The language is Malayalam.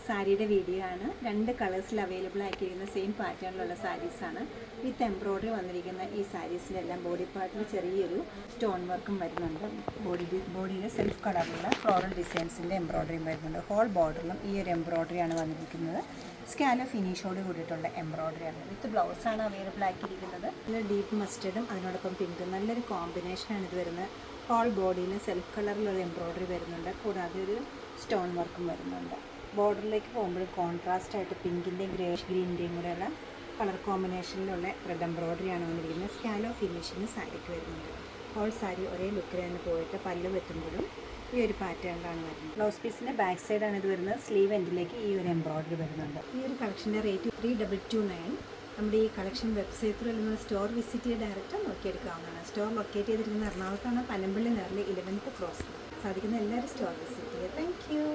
സാരിയുടെ വീഡിയോ ആണ്. 2 കളേഴ്സിൽ അവൈലബിൾ ആക്കിയിരിക്കുന്ന സെയിം പാറ്റേണിലുള്ള സാരീസാണ്. വിത്ത് എംബ്രോയ്ഡറി വന്നിരിക്കുന്ന ഈ സാരീസിലെല്ലാം ബോഡി പാർട്ടിൽ ചെറിയൊരു സ്റ്റോൺ വർക്കും വരുന്നുണ്ട്. ബോഡിയിൽ സെൽഫ് കളറിലുള്ള ഫ്ലോറൽ ഡിസൈൻസിൻ്റെ എംബ്രോയ്ഡറിയും വരുന്നുണ്ട്. ഹോൾ ബോർഡറിലും ഈ ഒരു എംബ്രോയ്ഡറിയാണ് വന്നിരിക്കുന്നത്. സ്കാലോ ഫിനിഷോട് കൂടിയിട്ടുള്ള എംബ്രോയ്ഡറിയാണ്. വിത്ത് ബ്ലൗസാണ് അവൈലബിൾ ആക്കിയിരിക്കുന്നത്. നല്ല ഡീപ്പ് മസ്റ്റേർഡും അതിനോടൊപ്പം പിങ്കും നല്ലൊരു കോമ്പിനേഷനാണ് ഇത് വരുന്നത്. ഹോൾ ബോഡിയിൽ സെൽഫ് കളറിലുള്ള എംബ്രോയ്ഡറി വരുന്നുണ്ട്. കൂടാതെ ഒരു സ്റ്റോൺ വർക്കും വരുന്നുണ്ട്. ബോർഡറിലേക്ക് പോകുമ്പോൾ കോൺട്രാസ്റ്റ് ആയിട്ട് പിങ്കിൻ്റെയും ഗ്രീൻ്റെയും കൂടെയുള്ള കളർ കോമ്പിനേഷനിലുള്ള റെഡ് എംബ്രോയ്ഡറിയാണ് വന്നിരിക്കുന്നത്. സ്കാലോ ഫിനിഷിങ് സാരിക്ക് വരുന്നുണ്ട്. ഹോൾ സാരി ഒരേ ലുക്കിൽ തന്നെ പോയിട്ട് പല്ല് വെട്ടുമ്പോഴും ഈ ഒരു പാറ്റേണിലാണ് വരുന്നത്. ബ്ലൗസ് പീസിൻ്റെ ബാക്ക് സൈഡാണ് ഇത് വരുന്നത്. സ്ലീവ് എൻഡിലേക്ക് ഈ ഒരു എംബ്രോയ്ഡറി വരുന്നുണ്ട്. ഈ ഒരു കളക്ഷൻ്റെ റേറ്റ് 3229. നമ്മുടെ ഈ കളക്ഷൻ വെബ്സൈറ്റിൽ അല്ലെങ്കിൽ സ്റ്റോർ വിസിറ്റ് ചെയ്ത് ഡയറക്റ്റ് നോക്കിയെടുക്കാവുന്നതാണ്. സ്റ്റോർ ലൊക്കേറ്റ് ചെയ്തിരിക്കുന്ന എറണാകുളത്താണ്. പനമ്പള്ളി നേരിൽ 11th ക്രോസ്. സാധിക്കുന്ന എല്ലാവരും സ്റ്റോർ വിസിറ്റ് ചെയ്യുക. Thank you.